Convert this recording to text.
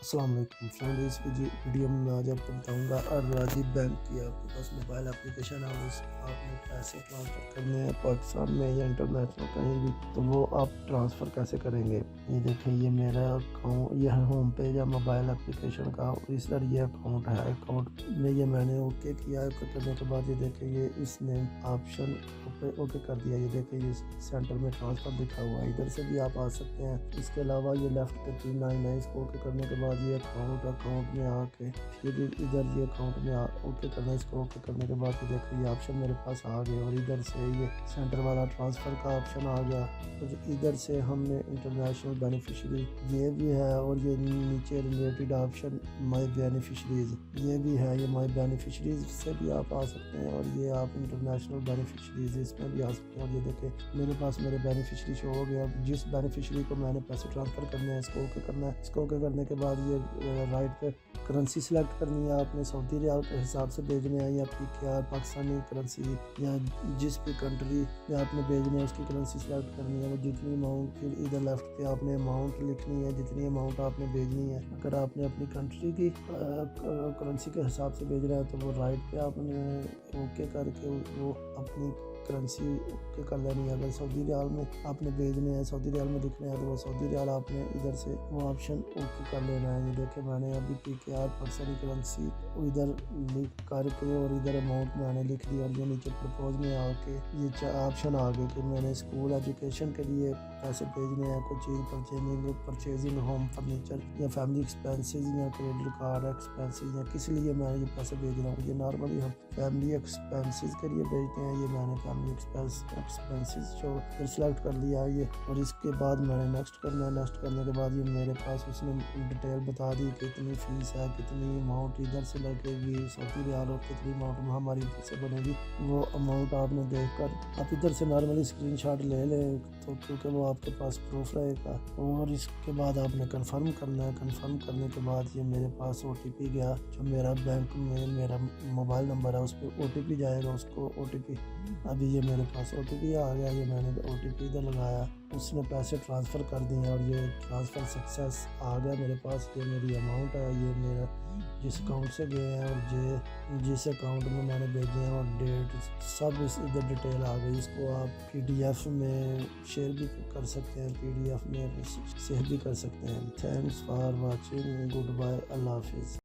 السلام علیکم فرینڈ، اس ویڈیو میں آج آپ کو بتاؤں گا راجی بینک کی آپ کے پاس موبائل اپلیکیشن ہے، اس آپ نے پیسے ٹرانسفر کرنے ہیں پاکستان میں یا انٹرنیشنل کہیں بھی، تو وہ آپ ٹرانسفر کیسے کریں گے۔ یہ دیکھیں، یہ میرا اکاؤنٹ، یہ ہوم پیج ہے موبائل اپلیکیشن کا، اس طرح یہ اکاؤنٹ ہے۔ اکاؤنٹ میں یہ میں نے اوکے کیا، اوکے کرنے کے بعد یہ دیکھیں، یہ اس نے آپشن اوکے کر دیا۔ یہ دیکھیں، یہ سینٹر میں ٹرانسفر دکھا ہوا ہے، ادھر سے بھی آپ آ سکتے ہیں۔ اس کے علاوہ یہ لیفٹ پہ 3 لائن ہے، اس کو اوکے کرنے کے بعد یہ اکاؤنٹ میں آ کے پھر ادھر یہ اکاؤنٹ میں اوکے کرنا ہے۔ اس کو اوکے کرنے کے بعد یہ دیکھیں، یہ آپشن میرے پاس آ گیا، اور ادھر سے یہ سینٹر والا ٹرانسفر کا آپشن آ گیا۔ اور ادھر سے ہم نے انٹرنیشنل بینیفیشری یہ بھی ہے، اور یہ نیچے ریلیٹڈ آپشن مائی بینیفیشریز یہ بھی ہے۔ یہ مائی بینیفیشریز سے بھی آپ آ سکتے ہیں، اور یہ آپ انٹرنیشنل بینیفیشریز اس میں بھی آ سکتے ہیں۔ اور یہ دیکھیں، میرے پاس میرے بینیفیشری شو ہو گیا۔ جس بینیفیشری کو میں نے پیسے ٹرانسفر کرنے ہیں، اس کو اوکے کرنا ہے۔ اس کو اوکے کرنے کے بعد یہ رائٹ پہ کرنسی سلیکٹ کرنی ہے، آپ نے سعودی ریال کے حساب سے بھیجنے ہیں، یا PKR پاکستانی کرنسی، یا جس بھی کنٹری میں آپ نے بھیجنے ہیں اس کی کرنسی سلیکٹ کرنی ہے۔ وہ جتنی اماؤنٹ، پھر ادھر لیفٹ پہ آپ نے اماؤنٹ لکھنی ہے، جتنی اماؤنٹ آپ نے بھیجنی ہے۔ اگر آپ نے اپنی کنٹری کی کرنسی کے حساب سے بھیج رہے ہیں تو وہ رائٹ پہ آپ نے اوکے کر کے وہ اپنی کرنسی اوکے کر لینی ہے۔ اگر سعودی ریال میں آپ نے بھیجنے ہیں، سعودی ریال میں لکھنے ہیں، تو وہ سعودی ریال آپ نے ادھر سے وہ آپشن اوکے کر لینا ہے۔ یہ دیکھیں، میں نے ابھی PKR پاکستانی کرنسی ادھر لکھ کر کے، اور ادھر اماؤنٹ میں نے لکھ دیا، اور یہ نیچے پرپوز میں آ کے یہ آپشن آ گئے کہ میں نے اسکول ایجوکیشن کے لیے پیسے بھیجنے ہیں، کوئی چیز پرچیزنگ ہوم فرنیچر یا فیملی ایکسپینسز یا کریڈٹ کارڈ ایکسپینسز، یا کس لیے میں یہ پیسے بھیج رہا ہوں۔ یہ نارملی ہم فیملی ایکسپینسز کے لیے بھیجتے ہیں۔ یہ میں نے فیملی ایکسپینسز جو پھر سلیکٹ کر لیا ہے یہ، اور اس کے بعد میں نے نیکسٹ کرنا ہے۔ نیکسٹ کرنے کے بعد یہ میرے پاس اس نے ڈیٹیل بتا دی، کتنی فیس ہے، کتنی اماؤنٹ ادھر سے لگے گی سعودی ریال، اور کتنی اماؤنٹ ہماری ادھر سے بنے گی۔ وہ اماؤنٹ آپ نے دیکھ کر آپ ادھر سے نارملی اسکرین شاٹ لے لیں، تو کیونکہ وہ آپ کے پاس پروف رہے گا۔ اور اس کے بعد آپ نے کنفرم کرنا ہے۔ کنفرم کرنے کے بعد یہ میرے پاس OTP گیا، جو میرا بینک میں میرا موبائل نمبر ہے اس پہ OTP جائے گا۔ اس کو OTP ابھی یہ میرے پاس OTP آ گیا، یہ میں نے OTP ادھر لگایا، اس نے پیسے ٹرانسفر کر دیے، اور یہ ٹرانسفر سکسیس آ گیا میرے پاس۔ یہ میری اماؤنٹ ہے، یہ میرا جس اکاؤنٹ سے گئے ہیں، اور جس اکاؤنٹ میں نے بھیجے ہیں، اور ڈیٹ سب اس ادھر ڈیٹیل آ گئی۔ اس کو آپ PDF میں شیئر بھی کر سکتے ہیں، PDF میں سیو بھی کر سکتے ہیں۔ Thanks for watching, good bye, اللہ حافظ۔